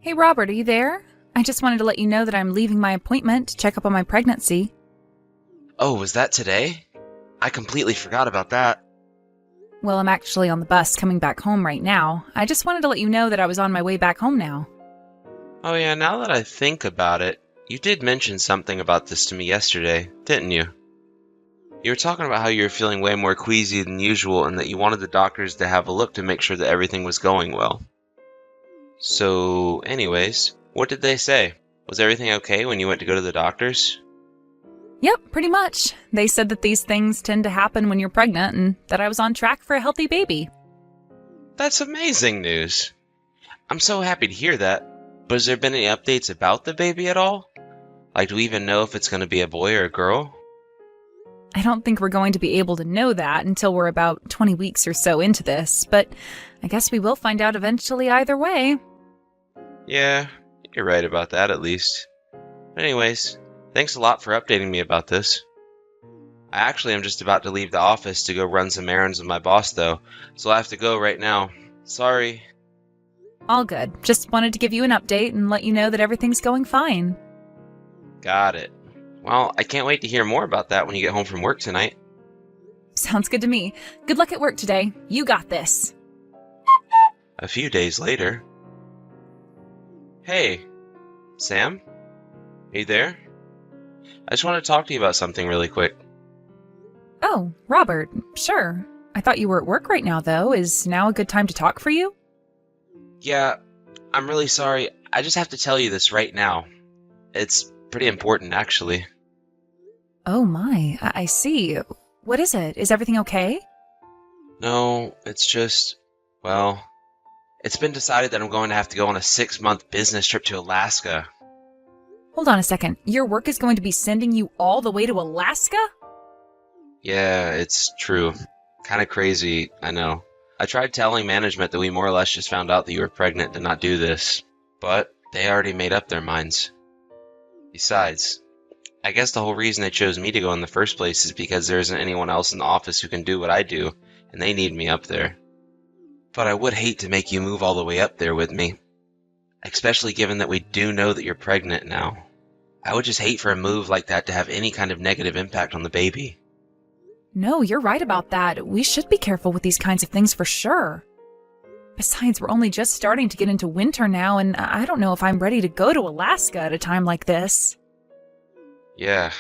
Hey Robert, are you there? I just wanted to let you know that I'm leaving my appointment to check up on my pregnancy. Oh, was that today? I completely forgot about that. Well, I'm actually on the bus coming back home right now. I just wanted to let you know that I was on my way back home now. Oh yeah, now that I think about it, you did mention something about this to me yesterday, didn't you? You were talking about how you were feeling way more queasy than usual and that you wanted the doctors to have a look to make sure that everything was going well. So, anyways, what did they say? Was everything okay when you went to go to the doctors? Yep, pretty much. They said that these things tend to happen when you're pregnant and that I was on track for a healthy baby. That's amazing news. I'm so happy to hear that. But has there been any updates about the baby at all? Like, do we even know if it's going to be a boy or a girl? I don't think we're going to be able to know that until we're about 20 weeks or so into this, but I guess we will find out eventually either way. Yeah, you're right about that at least. Anyways, thanks a lot for updating me about this. I actually am just about to leave the office to go run some errands with my boss though, so I have to go right now. Sorry. All good. Just wanted to give you an update and let you know that everything's going fine. Got it. Well, I can't wait to hear more about that when you get home from work tonight. Sounds good to me. Good luck at work today. You got this. A few days later. Hey, Sam? Are you there? I just want to talk to you about something really quick. Oh, Robert, sure. I thought you were at work right now, though. Is now a good time to talk for you? Yeah, I'm really sorry. I just have to tell you this right now. It's pretty important, actually. Oh my, I see. What is it? Is everything okay? No, it's just, well, it's been decided that I'm going to have to go on a 6-month business trip to Alaska. Hold on a second. Your work is going to be sending you all the way to Alaska? Yeah, it's true. Kind of crazy, I know. I tried telling management that we more or less just found out that you were pregnant to not do this, but they already made up their minds. Besides, I guess the whole reason they chose me to go in the first place is because there isn't anyone else in the office who can do what I do, and they need me up there. But I would hate to make you move all the way up there with me, especially given that we do know that you're pregnant now. I would just hate for a move like that to have any kind of negative impact on the baby. No, you're right about that. We should be careful with these kinds of things for sure. Besides, we're only just starting to get into winter now, and I don't know if I'm ready to go to Alaska at a time like this. Yeah,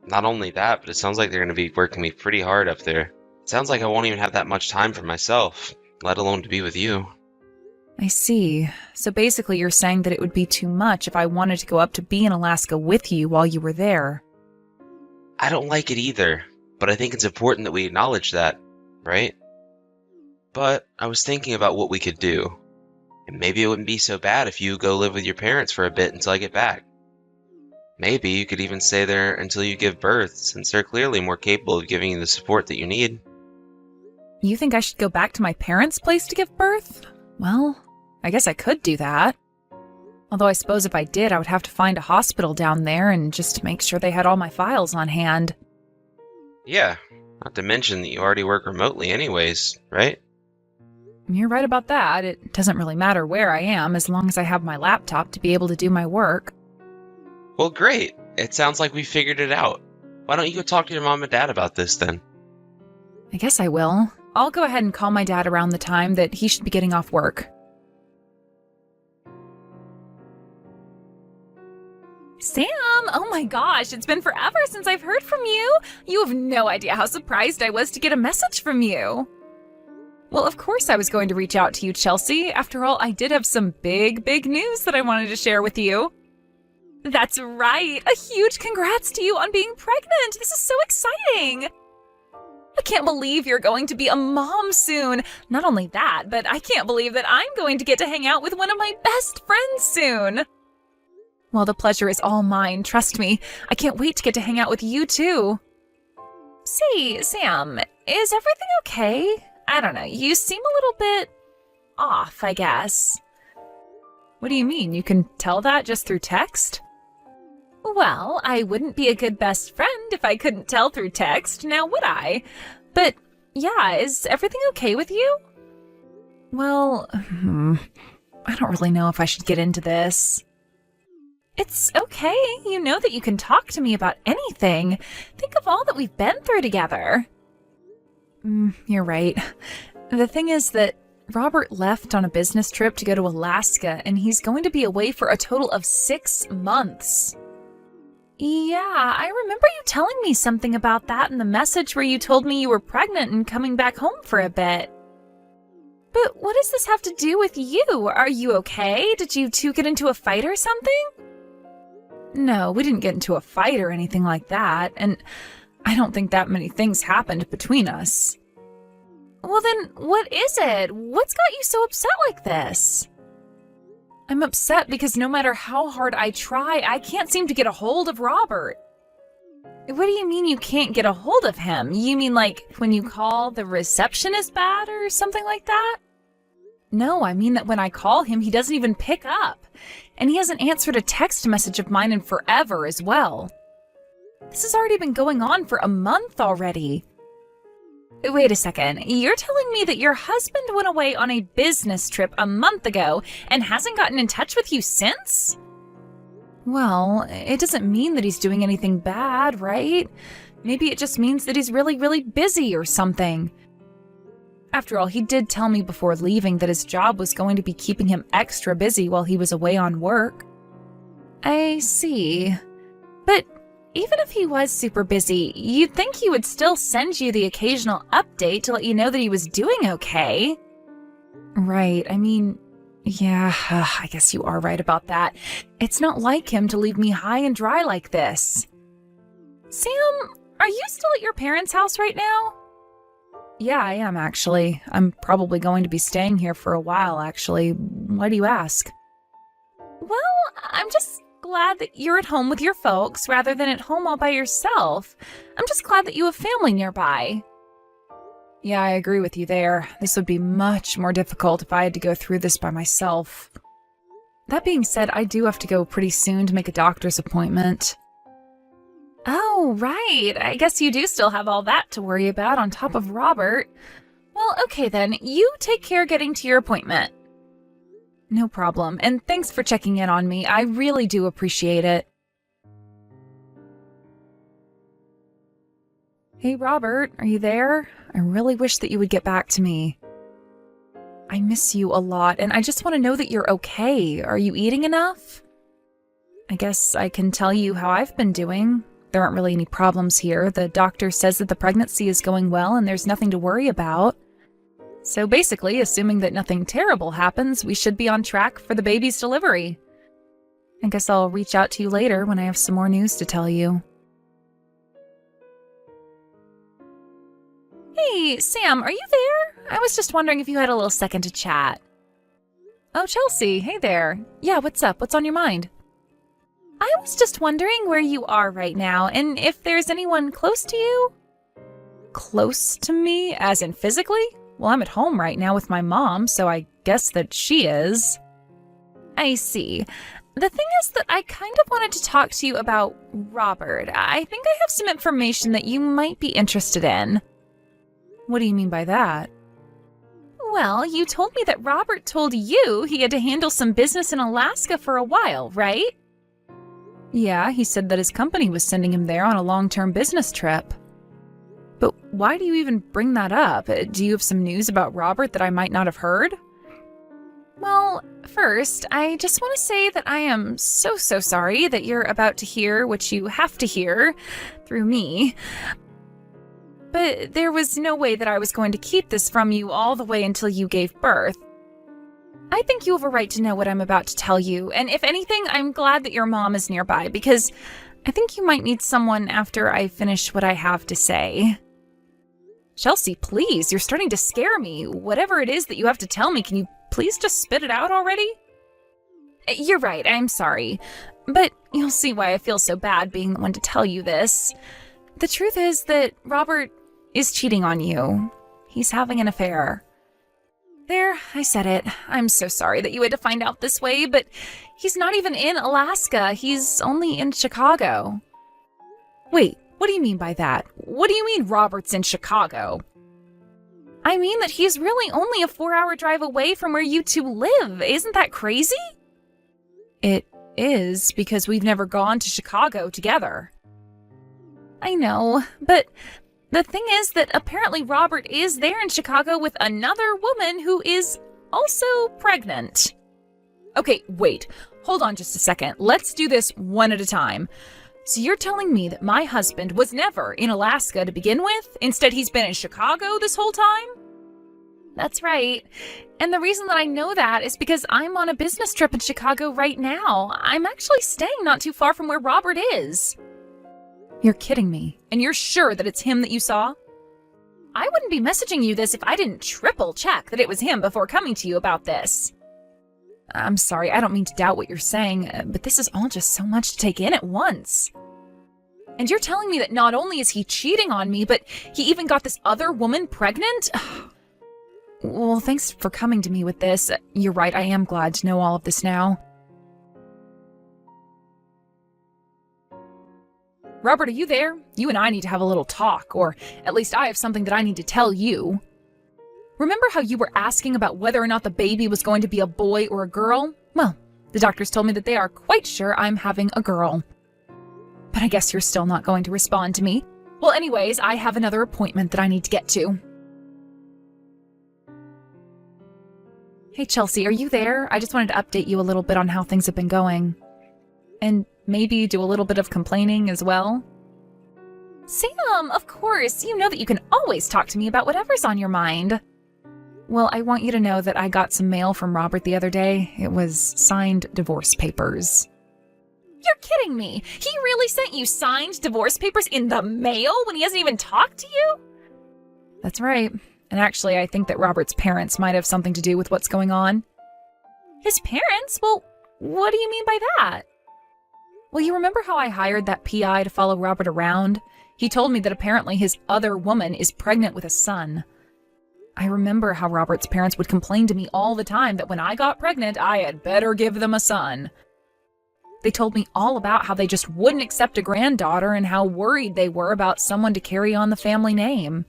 not only that, but it sounds like they're going to be working me pretty hard up there. It sounds like I won't even have that much time for myself, let alone to be with you. I see. So basically you're saying that it would be too much if I wanted to go up to be in Alaska with you while you were there. I don't like it either, but I think it's important that we acknowledge that, right? But I was thinking about what we could do, and maybe it wouldn't be so bad if you go live with your parents for a bit until I get back. Maybe you could even stay there until you give birth, since they're clearly more capable of giving you the support that you need. You think I should go back to my parents' place to give birth? Well, I guess I could do that. Although I suppose if I did, I would have to find a hospital down there and just make sure they had all my files on hand. Yeah, not to mention that you already work remotely anyways, right? You're right about that. It doesn't really matter where I am as long as I have my laptop to be able to do my work. Well, great. It sounds like we figured it out. Why don't you go talk to your mom and dad about this then? I guess I will. I'll go ahead and call my dad around the time that he should be getting off work. Sam! Oh my gosh, it's been forever since I've heard from you! You have no idea how surprised I was to get a message from you! Well, of course I was going to reach out to you, Chelsea. After all, I did have some big news that I wanted to share with you. That's right! A huge congrats to you on being pregnant! This is so exciting! I can't believe you're going to be a mom soon. Not only that, but I can't believe that I'm going to get to hang out with one of my best friends soon. Well, the pleasure is all mine, trust me. I can't wait to get to hang out with you too. Say, Sam, is everything okay? I don't know, you seem a little bit off, I guess. What do you mean? You can tell that just through text? Well, I wouldn't be a good best friend if I couldn't tell through text, now would I? But, yeah, is everything okay with you? Well, I don't really know if I should get into this. It's okay. You know that you can talk to me about anything. Think of all that we've been through together. You're right. The thing is that Robert left on a business trip to go to Alaska, and he's going to be away for a total of 6 months. Yeah, I remember you telling me something about that in the message where you told me you were pregnant and coming back home for a bit. But what does this have to do with you? Are you okay? Did you two get into a fight or something? No, we didn't get into a fight or anything like that, and I don't think that many things happened between us. Well then, what is it? What's got you so upset like this? I'm upset because no matter how hard I try, I can't seem to get a hold of Robert. What do you mean you can't get a hold of him? You mean like when you call, the reception is bad or something like that? No, I mean that when I call him, he doesn't even pick up. And he hasn't answered a text message of mine in forever as well. This has already been going on for a month already. Wait a second, you're telling me that your husband went away on a business trip a month ago and hasn't gotten in touch with you since? Well, it doesn't mean that he's doing anything bad, right? Maybe it just means that he's really, really busy or something. After all, he did tell me before leaving that his job was going to be keeping him extra busy while he was away on work. I see. But even if he was super busy, you'd think he would still send you the occasional update to let you know that he was doing okay. Right, I mean, yeah, I guess you are right about that. It's not like him to leave me high and dry like this. Sam, are you still at your parents' house right now? Yeah, I am actually. I'm probably going to be staying here for a while, actually. Why do you ask? Well, I'm just glad that you're at home with your folks rather than at home all by yourself. I'm just glad that you have family nearby. Yeah, I agree with you there. This would be much more difficult if I had to go through this by myself. That being said, I do have to go pretty soon to make a doctor's appointment. Oh, right. I guess you do still have all that to worry about on top of Robert. Well, okay then. You take care getting to your appointment. No problem. And thanks for checking in on me. I really do appreciate it. Hey, Robert, are you there? I really wish that you would get back to me. I miss you a lot, and I just want to know that you're okay. Are you eating enough? I guess I can tell you how I've been doing. There aren't really any problems here. The doctor says that the pregnancy is going well and there's nothing to worry about. So basically, assuming that nothing terrible happens, we should be on track for the baby's delivery. I guess I'll reach out to you later when I have some more news to tell you. Hey, Sam, are you there? I was just wondering if you had a little second to chat. Oh, Chelsea, hey there. Yeah, what's up? What's on your mind? I was just wondering where you are right now, and if there's anyone close to you? Close to me, as in physically? Well, I'm at home right now with my mom, so I guess that she is. I see. The thing is that I kind of wanted to talk to you about Robert. I think I have some information that you might be interested in. What do you mean by that? Well, you told me that Robert told you he had to handle some business in Alaska for a while, right? Yeah, he said that his company was sending him there on a long-term business trip. But why do you even bring that up? Do you have some news about Robert that I might not have heard? Well, first, I just want to say that I am so sorry that you're about to hear what you have to hear through me. But there was no way that I was going to keep this from you all the way until you gave birth. I think you have a right to know what I'm about to tell you, and if anything, I'm glad that your mom is nearby, because I think you might need someone after I finish what I have to say. Chelsea, please, you're starting to scare me. Whatever it is that you have to tell me, can you please just spit it out already? You're right, I'm sorry. But you'll see why I feel so bad being the one to tell you this. The truth is that Robert is cheating on you. He's having an affair. There, I said it. I'm so sorry that you had to find out this way, but he's not even in Alaska. He's only in Chicago. Wait, what do you mean by that? What do you mean Robert's in Chicago? I mean that he's really only a 4-hour drive away from where you two live. Isn't that crazy? It is, because we've never gone to Chicago together. I know, but the thing is that apparently Robert is there in Chicago with another woman who is also pregnant. Okay, wait. Hold on just a second. Let's do this one at a time. So you're telling me that my husband was never in Alaska to begin with? Instead, he's been in Chicago this whole time? That's right. And the reason that I know that is because I'm on a business trip in Chicago right now. I'm actually staying not too far from where Robert is. You're kidding me. And you're sure that it's him that you saw? I wouldn't be messaging you this if I didn't triple check that it was him before coming to you about this. I'm sorry, I don't mean to doubt what you're saying, but this is all just so much to take in at once. And you're telling me that not only is he cheating on me, but he even got this other woman pregnant? Well, thanks for coming to me with this. You're right, I am glad to know all of this now. Robert, are you there? You and I need to have a little talk, or at least I have something that I need to tell you. Remember how you were asking about whether or not the baby was going to be a boy or a girl? Well, the doctors told me that they are quite sure I'm having a girl. But I guess you're still not going to respond to me. Well, anyways, I have another appointment that I need to get to. Hey, Chelsea, are you there? I just wanted to update you a little bit on how things have been going. And maybe do a little bit of complaining as well. Sam, of course. You know that you can always talk to me about whatever's on your mind. Well, I want you to know that I got some mail from Robert the other day. It was signed divorce papers. You're kidding me! He really sent you signed divorce papers in the mail when he hasn't even talked to you? That's right. And actually, I think that Robert's parents might have something to do with what's going on. His parents? Well, what do you mean by that? Well, you remember how I hired that PI to follow Robert around? He told me that apparently his other woman is pregnant with a son. I remember how Robert's parents would complain to me all the time that when I got pregnant, I had better give them a son. They told me all about how they just wouldn't accept a granddaughter and how worried they were about someone to carry on the family name.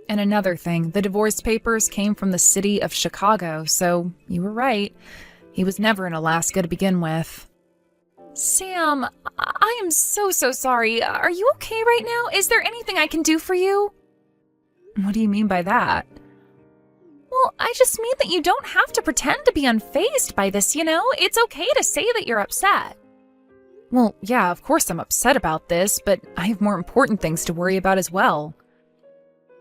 And another thing, the divorce papers came from the city of Chicago, so you were right. He was never in Alaska to begin with. Sam, I am so sorry. Are you okay right now? Is there anything I can do for you? What do you mean by that? Well, I just mean that you don't have to pretend to be unfazed by this, you know? It's okay to say that you're upset. Well, yeah, of course I'm upset about this, but I have more important things to worry about as well.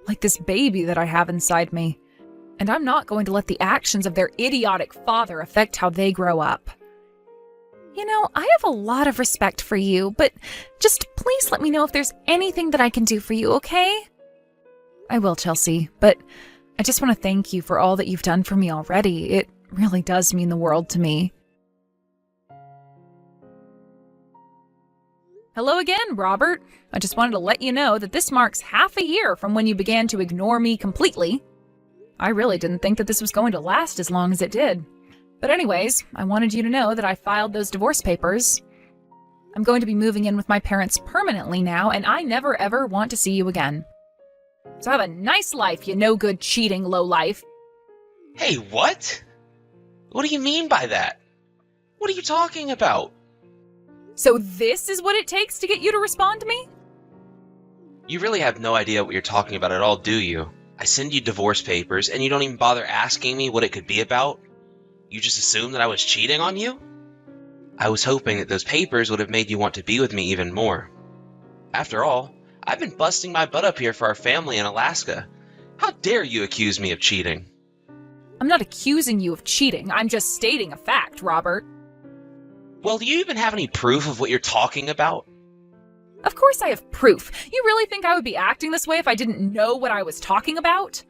Like this baby that I have inside me. And I'm not going to let the actions of their idiotic father affect how they grow up. You know, I have a lot of respect for you, but just please let me know if there's anything that I can do for you, okay? I will, Chelsea, but I just want to thank you for all that you've done for me already. It really does mean the world to me. Hello again, Robert. I just wanted to let you know that this marks half a year from when you began to ignore me completely. I really didn't think that this was going to last as long as it did. But anyways, I wanted you to know that I filed those divorce papers. I'm going to be moving in with my parents permanently now, and I never ever want to see you again. So have a nice life, you no-good cheating lowlife. Hey, what? What do you mean by that? What are you talking about? So this is what it takes to get you to respond to me? You really have no idea what you're talking about at all, do you? I send you divorce papers, and you don't even bother asking me what it could be about? You just assume that I was cheating on you? I was hoping that those papers would have made you want to be with me even more. After all, I've been busting my butt up here for our family in Alaska. How dare you accuse me of cheating? I'm not accusing you of cheating. I'm just stating a fact, Robert. Well, do you even have any proof of what you're talking about? Of course I have proof. You really think I would be acting this way if I didn't know what I was talking about?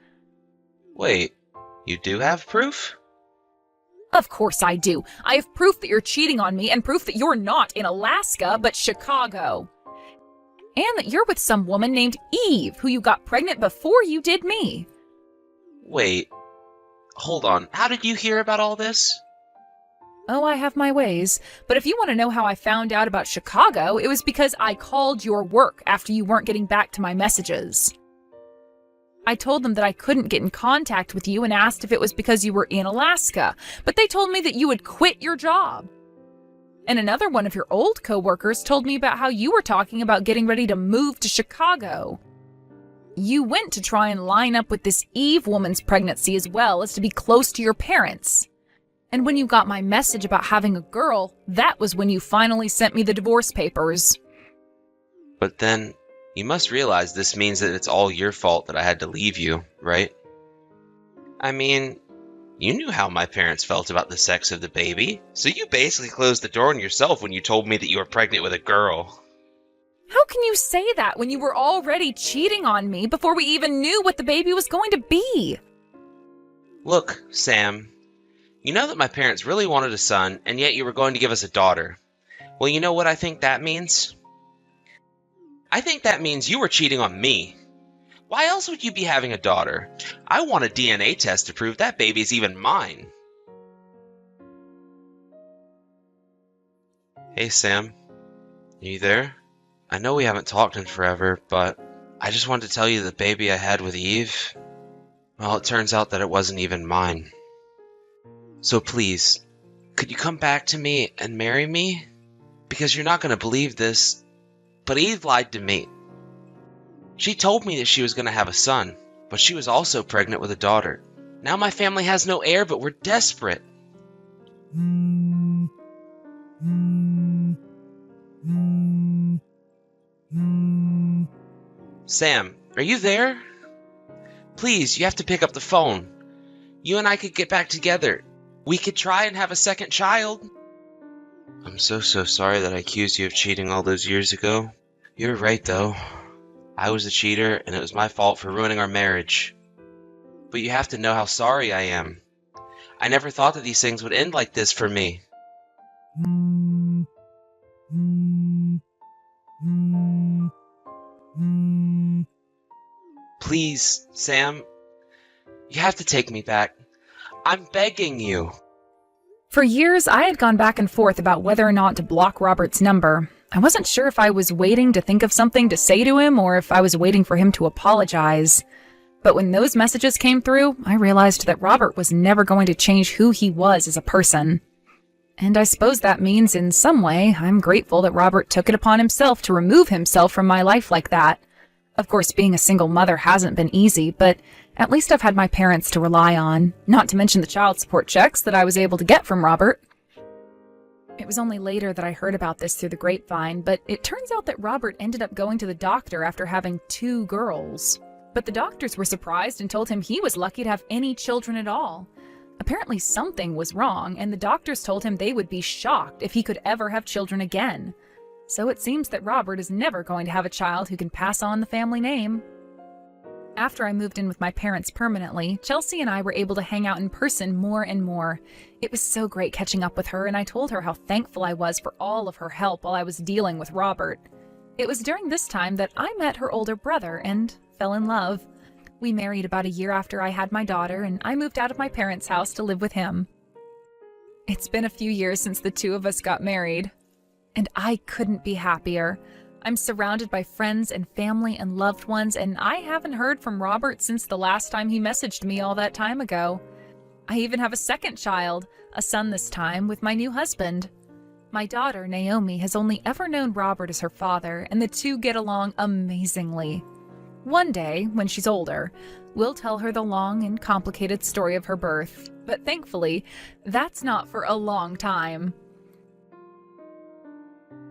Wait, you do have proof? Of course I do. I have proof that you're cheating on me and proof that you're not in Alaska, but Chicago. And that you're with some woman named Eve, who you got pregnant before you did me. Wait, hold on. How did you hear about all this? Oh, I have my ways. But if you want to know how I found out about Chicago, it was because I called your work after you weren't getting back to my messages. I told them that I couldn't get in contact with you and asked if it was because you were in Alaska, but they told me that you would quit your job. And another one of your old coworkers told me about how you were talking about getting ready to move to Chicago. You went to try and line up with this Eve woman's pregnancy as well as to be close to your parents. And when you got my message about having a girl, that was when you finally sent me the divorce papers. But then, you must realize this means that it's all your fault that I had to leave you, right? I mean, you knew how my parents felt about the sex of the baby, so you basically closed the door on yourself when you told me that you were pregnant with a girl. How can you say that when you were already cheating on me before we even knew what the baby was going to be? Look, Sam, you know that my parents really wanted a son, and yet you were going to give us a daughter. Well, you know what I think that means? I think that means you were cheating on me. Why else would you be having a daughter? I want a DNA test to prove that baby's even mine. Hey, Sam. Are you there? I know we haven't talked in forever, but I just wanted to tell you the baby I had with Eve, well, it turns out that it wasn't even mine. So please, could you come back to me and marry me? Because you're not going to believe this, but Eve lied to me. She told me that she was going to have a son, but she was also pregnant with a daughter. Now my family has no heir, but we're desperate. Sam, are you there? Please, you have to pick up the phone. You and I could get back together. We could try and have a second child. I'm so sorry that I accused you of cheating all those years ago. You're right, though. I was the cheater, and it was my fault for ruining our marriage. But you have to know how sorry I am. I never thought that these things would end like this for me. Please, Sam, you have to take me back. I'm begging you. For years, I had gone back and forth about whether or not to block Robert's number. I wasn't sure if I was waiting to think of something to say to him or if I was waiting for him to apologize. But when those messages came through, I realized that Robert was never going to change who he was as a person. And I suppose that means, in some way, I'm grateful that Robert took it upon himself to remove himself from my life like that. Of course, being a single mother hasn't been easy, but at least I've had my parents to rely on, not to mention the child support checks that I was able to get from Robert. It was only later that I heard about this through the grapevine, but it turns out that Robert ended up going to the doctor after having 2 girls. But the doctors were surprised and told him he was lucky to have any children at all. Apparently something was wrong, and the doctors told him they would be shocked if he could ever have children again. So it seems that Robert is never going to have a child who can pass on the family name. After I moved in with my parents permanently, Chelsea and I were able to hang out in person more and more. It was so great catching up with her, and I told her how thankful I was for all of her help while I was dealing with Robert. It was during this time that I met her older brother and fell in love. We married about a year after I had my daughter, and I moved out of my parents' house to live with him. It's been a few years since the 2 of us got married, and I couldn't be happier. I'm surrounded by friends and family and loved ones, and I haven't heard from Robert since the last time he messaged me all that time ago. I even have a second child, a son this time, with my new husband. My daughter, Naomi, has only ever known Robert as her father, and the 2 get along amazingly. One day, when she's older, we'll tell her the long and complicated story of her birth, but thankfully, that's not for a long time.